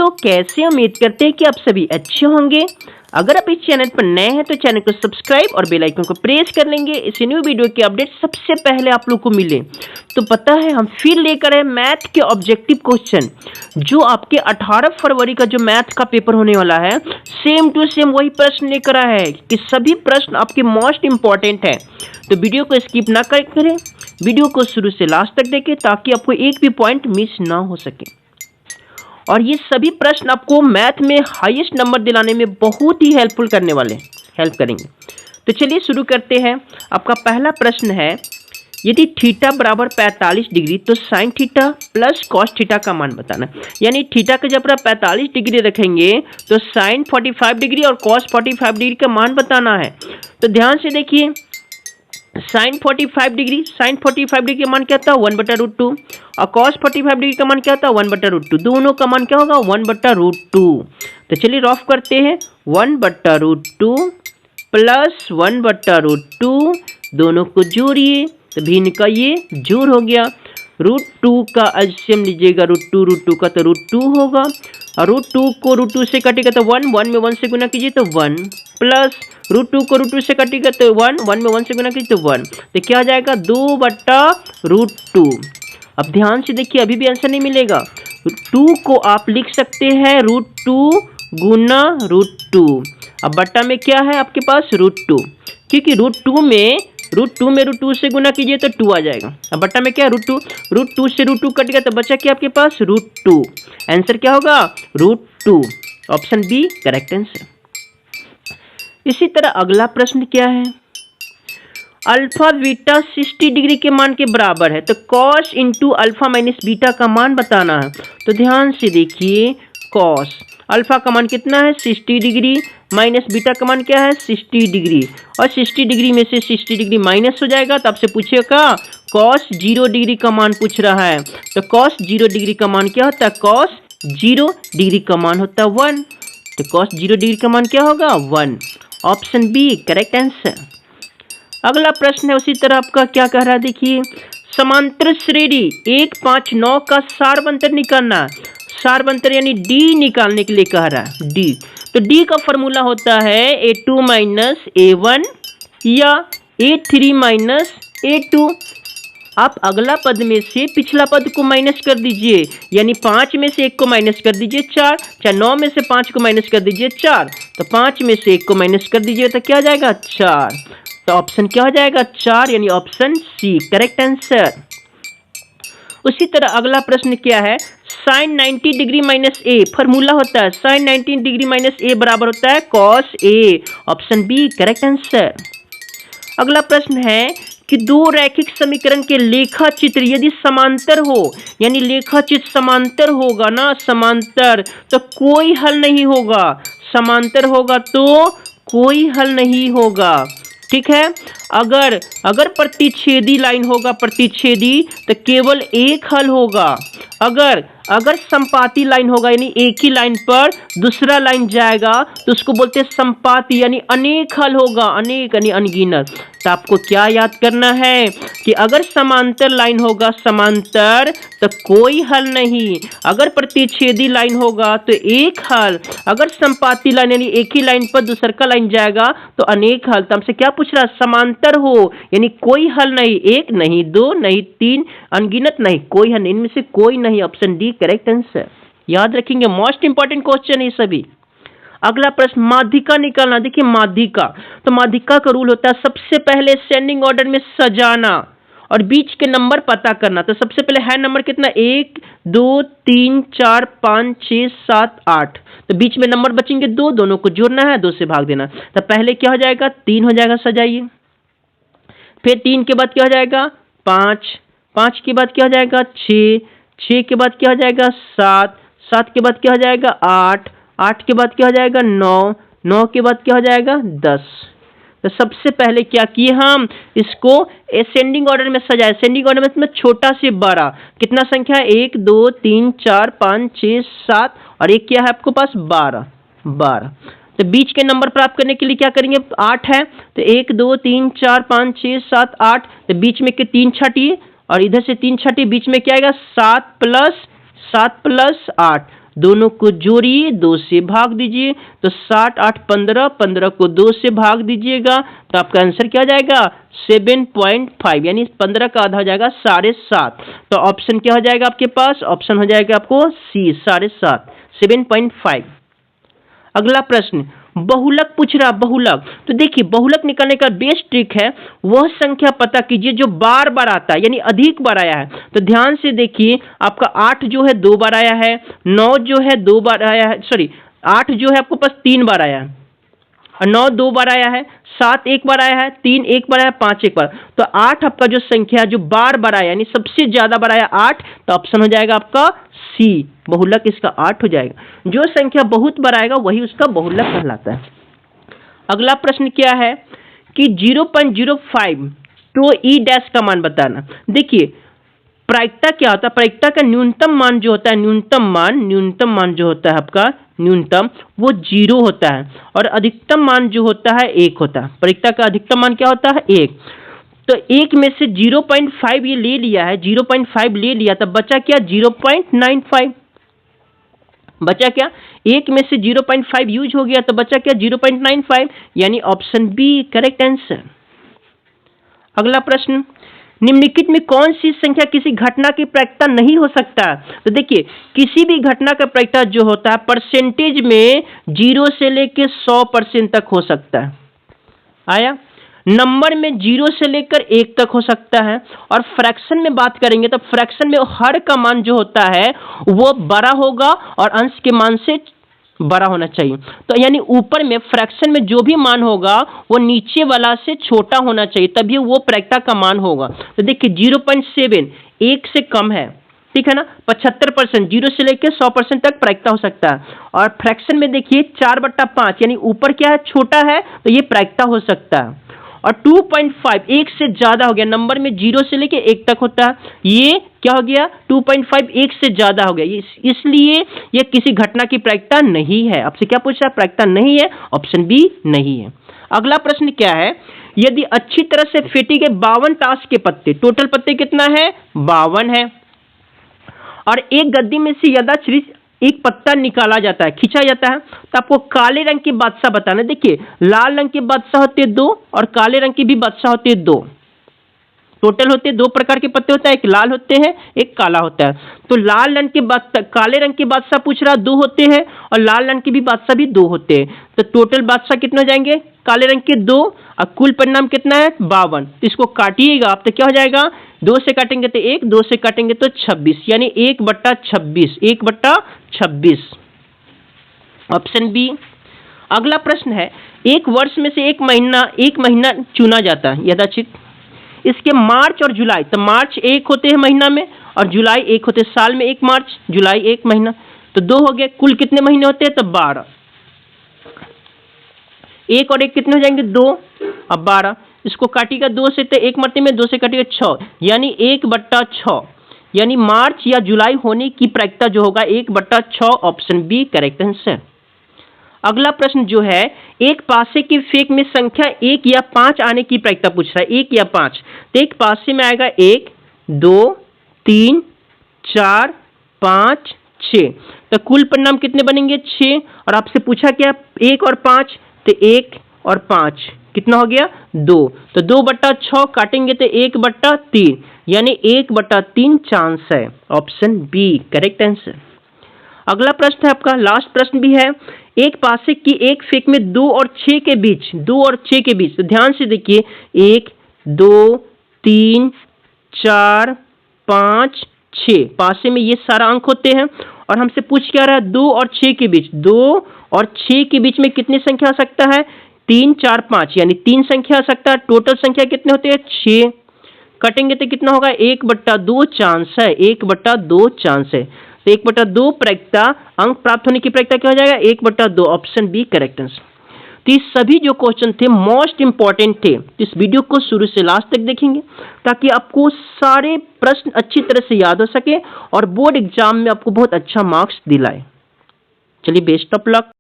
बच्चों, कैसे उम्मीद करते हैं कि आप सभी अच्छे होंगे। अगर आप इस चैनल पर नए हैं तो चैनल को सब्सक्राइब और बेल आइकन को प्रेस कर लेंगे, इस न्यू वीडियो की अपडेट सबसे पहले आप लोग को मिले। तो पता है हम फिर लेकर आए मैथ के ऑब्जेक्टिव क्वेश्चन, जो आपके 18 फरवरी का जो मैथ का पेपर होने वाला है, सेम टू सेम वही प्रश्न लेकर आया है कि सभी प्रश्न आपके मोस्ट इंपॉर्टेंट है। तो वीडियो को स्किप ना करें, वीडियो को शुरू से लास्ट तक देखें ताकि आपको एक भी पॉइंट मिस ना हो सके। और ये सभी प्रश्न आपको मैथ में हाईएस्ट नंबर दिलाने में बहुत ही हेल्प करेंगे। तो चलिए शुरू करते हैं। आपका पहला प्रश्न है, यदि थीटा बराबर 45 डिग्री तो sine theta plus cos theta का मान बताना। यानी थीटा का जब आप 45 डिग्री रखेंगे तो साइन 45 डिग्री और कॉस 45 डिग्री का मान बताना है। तो ध्यान से देखिए, साइन 45 डिग्री का मान क्या था 1/√2 और कॉस 45 डिग्री का मान क्या था 1/√2। दोनों का मान क्या होगा 1/√2। तो चलिए रफ करते हैं, 1/√2 प्लस 1/√2 दोनों को जोड़िए तो भिन्न का ये जोड़ हो गया। √2 का एलसीएम लीजिएगा, √2 का तो √2 होगा और √2 को √2 से कटेगा तो 1 में 1 से गुना कीजिए तो 1 प्लस √2 को √2 से कटेगा तो 1 में 1 से गुना कीजिए तो 1। तो क्या आ जाएगा 2/√2। अब ध्यान से देखिए, अभी भी आंसर नहीं मिलेगा। 2 को आप लिख सकते हैं √2 गुना √2। अब बट्टा में क्या है आपके पास √2, क्योंकि √2 में √2 से गुना कीजिए तो 2 आ जाएगा। अब बट्टा में क्या है √2 से √2 कट गया तो बचा क्या आपके पास √2। आंसर क्या होगा √2, ऑप्शन बी करेक्ट आंसर। इसी तरह अगला प्रश्न क्या है, अल्फा बीटा 60 डिग्री के मान के बराबर है तो cos into alpha minus beta का मान बताना है। तो ध्यान से देखिए, कॉस अल्फा का मान कितना है 60 डिग्री माइनस बीटा का मान क्या है 60 डिग्री और 60 डिग्री में से 60 डिग्री माइनस हो जाएगा तो आपसे पूछेगा कॉस 0 डिग्री का मान पूछ रहा है। तो कॉस 0 डिग्री का मान क्या होता है, कॉस 0 डिग्री का मान होता है 1। तो कॉस 0 डिग्री का मान क्या होगा 1, ऑप्शन बी करेक्ट आंसर। अगला प्रश्न है उसी तरह आपका क्या कह रहा है, देखिए समांतर श्रेणी 1, 5, 9 का सारबंतर निकालना। सारबंतर यानी डी निकालने के लिए कह रहा है, डी। तो डी का फॉर्मूला होता है a2 माइनस a1 या a3 माइनस a2। आप अगला पद में से पिछला पद को माइनस कर दीजिए, यानी 5 में से 1 को माइनस कर दीजिए 4, चाहे 9 में से 5 को माइनस कर दीजिए 4। तो 5 में से 1 को माइनस कर दीजिए तो क्या आ जाएगा 4। तो ऑप्शन क्या हो जाएगा 4, यानी ऑप्शन सी करेक्ट आंसर। उसी तरह अगला प्रश्न क्या है, sign 90 degree minus a formula होता है, साइन 90 डिग्री माइनस ए बराबर होता है cos A, option B correct answer. अगला प्रश्न है कि दो रैखिक समीकरण के लेखा चित्र यदि समांतर हो, यानी लेखा चित्र समांतर होगा ना, समांतर तो कोई हल नहीं होगा, समांतर होगा तो कोई हल नहीं होगा, ठीक है। अगर प्रतिच्छेदी लाइन होगा, प्रतिच्छेदी तो केवल एक हल होगा। अगर संपाती लाइन होगा, यानी एक ही लाइन पर दूसरा लाइन जाएगा तो उसको बोलते हैं संपाती, यानी अनेक हल होगा, अनेक यानी अनगिनत। तो आपको क्या याद करना है कि अगर समांतर लाइन होगा समांतर तो कोई हल नहीं, अगर प्रतिच्छेदी लाइन होगा तो एक हल, अगर संपाती लाइन यानी एक ही लाइन पर दूसरा लाइन जाएगा तो अनेक हल। तो हमसे क्या पूछ रहा है, समांतर हो यानी कोई हल नहीं, एक नहीं, दो नहीं, तीन, अनगिनत नहीं, कोई हल, इनमें से कोई नहीं, ऑप्शन डी करेक्ट आंसर। याद रखेंगे, मोस्ट इंपॉर्टेंट क्वेश्चन है सभी। अगला प्रश्न माध्यिका निकालना। देखिए माध्यिका, तो माध्यिका का रूल होता है सबसे पहले सेंडिंग ऑर्डर में सजाना और बीच के नंबर पता करना। तो सबसे पहले है नंबर कितना 1 2 3 4 5 6 7 8, तो बीच में नंबर बचेंगे 2, दोनों को जोड़ना है, 2 से भाग देना। तो पहले क्या हो जाएगा 3 हो जाएगा, सजाइए। फिर 3 के बाद क्या हो जाएगा 5, 5 के बाद क्या हो जाएगा 6, 6 के बाद क्या हो जाएगा 7, 7 के बाद क्या हो जाएगा 8, 8 के बाद क्या हो जाएगा 9, 9 के बाद क्या हो जाएगा 10। तो सबसे पहले क्या किए हम, इसको असेंडिंग ऑर्डर में सजाए। असेंडिंग ऑर्डर में छोटा से बड़ा कितना संख्या है 1 2 3 4 5 6 7 और एक क्या है आपको पास 12। तो बीच के नंबर प्राप्त करने के लिए क्या करेंगे, 8 है तो 1 2 3 4 5 6 7 8, तो बीच में के 3 छाटिए और इधर से 3 छाटिए, बीच में क्या आएगा 7 प्लस 8, दोनों को जोड़िए, 2 से भाग दीजिए, तो 7 8 15, 15 को 2 से भाग दीजिएगा तो आपका आंसर क्या हो जाएगा 7.5, यानी 15 का आधा हो जाएगा 7.5। तो ऑप्शन क्या हो जाएगा आपके पास, ऑप्शन हो जाएगा आपको सी 7.5, 7.5। अगला प्रश्न बहुलक पूछ रहा, बहुलक। तो देखिए बहुलक निकालने का बेस्ट ट्रिक है, वह संख्या पता कीजिए जो बार बार आता है, यानी अधिक बार आया है। तो ध्यान से देखिए, आपका 8 जो है 2 बार आया है, 9 जो है 2 बार आया है, सॉरी 8 जो है आपको पास 3 बार आया है, और 9 2 बार आया है, 7 1 बार आया है, 3 1 बार आया है, 5 1 बार। तो 8 आपका जो संख्या जो बार बार आया, यानी सबसे ज्यादा बार आया 8, तो ऑप्शन हो जाएगा आपका सी, बहुलक इसका 8 हो जाएगा। जो संख्या बहुत बार आएगा वही उसका बहुलक कहलाता है। अगला प्रश्न क्या है कि 0.05 तो ई डैश का मान बताना। देखिए प्रायिकता क्या होता है, प्रायिकता का न्यूनतम मान जो होता है, न्यूनतम मान जो होता है आपका न्यूनतम, वो 0 होता है, और अधिकतम मान जो होता है 1 होता है। प्रायिकता का अधिकतम मान क्या होता है 1। तो 1 में से 0.5 ये ले लिया है, 0.5 ले लिया, तब बचा क्या 0.95, बचा क्या 1 में से 0.5 यूज हो गया, तो बचा क्या 0.95, यानी ऑप्शन बी करेक्ट आंसर। अगला प्रश्न, निम्नलिखित में कौन सी संख्या किसी घटना की प्रायिकता नहीं हो सकता। तो देखिए किसी भी घटना का प्रायिकता जो होता है परसेंटेज में 0 से लेकर 100% तक हो सकता है, आया। नंबर में 0 से लेकर 1 तक हो सकता है, और फ्रैक्शन में बात करेंगे तो फ्रैक्शन में हर का मान जो होता है वो बड़ा होगा और अंश के मान से बड़ा होना चाहिए। तो यानी ऊपर में फ्रैक्शन में जो भी मान होगा वो नीचे वाला से छोटा होना चाहिए, तभी वो प्रायिकता का मान होगा। तो देखिए 0.7 1 से कम है, ठीक है ना, 75%, 0 से लेकर 100% तक प्रायिकता हो सकता है। और फ्रैक्शन में देखिए 4/5, यानी ऊपर क्या है छोटा है, तो ये प्रायिकता हो सकता है। और 2.5 1 से ज्यादा हो गया, नंबर में 0 से लेके 1 तक होता है, ये क्या हो गया 2.5 1 से ज्यादा हो गया, इसलिए ये किसी घटना की प्रायिकता नहीं है। आपसे क्या पूछ रहा है, प्रायिकता नहीं है, ऑप्शन बी नहीं है। अगला प्रश्न क्या है, यदि अच्छी तरह से फेंटी गए 52 ताश के पत्ते, टोटल पत्ते कितना है 52 है, और एक गद्दी में से यदाचित एक पत्ता निकाला जाता है, खींचा जाता है, तो आपको काले रंग के बादशाह बताना। देखिए लाल रंग के बादशाह होते हैं 2 और काले रंग के भी बादशाह होते हैं 2, टोटल होते हैं 2 प्रकार के पत्ते होता है, एक लाल होते हैं एक काला होता है। तो लाल रंग के बादशाह, काले रंग के बादशाह पूछ रहा 2 होते हैं, और लाल रंग के भी बादशाह भी 2 होते हैं। तो टोटल बादशाह कितने हो जाएंगे काले रंग के 2, और कुल परिणाम कितना है 52। तो इसको काटिएगा आप, तो क्या हो जाएगा 2 से काटेंगे तो 1, 2 से काटेंगे तो 26, यानी 1/26, 1/26, ऑप्शन बी। अगला प्रश्न है, एक वर्ष में से एक महीना चुना जाता है यदाचित, इसके मार्च और जुलाई, तो मार्च 1 होते हैं महीना में और जुलाई 1 होते हैं साल में, 1 मार्च जुलाई 1 महीना, तो 2 हो गए। कुल कितने महीने होते हैं, तो 12, 1 और 1 कितने हो जाएंगे 2, अब 12, इसको काटिएगा 2 से, तो 1 मरते में 2 से काटिएगा 6, यानी 1/6, यानी मार्च या जुलाई होने की प्रायिकता जो होगा 1/6, ऑप्शन बी करेक्ट आंसर। अगला प्रश्न जो है, एक पासे की फेंक में संख्या 1 या 5 आने की प्रायिकता पूछ रहा है, 1 या 5। तो एक पासे में आएगा 1 2 3 4 5 6, तो कुल परिणाम कितने बनेंगे 6, और आपसे पूछा क्या 1 और 5, तो 1 और 5 कितना हो गया 2, तो 2/6 काटेंगे तो 1/3, यानी 1/3 चांस है, ऑप्शन बी करेक्ट आंसर। अगला प्रश्न है आपका, लास्ट प्रश्न भी है, एक पासे की एक फेंक में 2 और 6 के बीच, 2 और 6 के बीच, तो ध्यान से देखिए 1 2 3 4 5 6, पासे में ये सारा अंक होते हैं, और हमसे पूछ क्या रहा है 2 और 6 के बीच, 2 और 6 के बीच में कितनी संख्या आ सकता है 3 4 5, यानी 3 संख्या आ सकता है। टोटल संख्या कितने होते हैं 6, कटेंगे तो कितना होगा 1/2 चांस है, 1/2 चांस है, तो 1/2 प्रायिकता, अंक प्राप्त होने की प्रायिकता क्या हो जाएगा 1/2, ऑप्शन बी करेक्ट आंसर। तो ये सभी जो क्वेश्चन थे मोस्ट इंपॉर्टेंट थे, तो इस वीडियो को शुरू से लास्ट तक देखेंगे ताकि आपको सारे प्रश्न अच्छी तरह से याद हो सके और बोर्ड एग्जाम में आपको बहुत अच्छा मार्क्स दिलाए। चलिए बेस्ट ऑफ लक।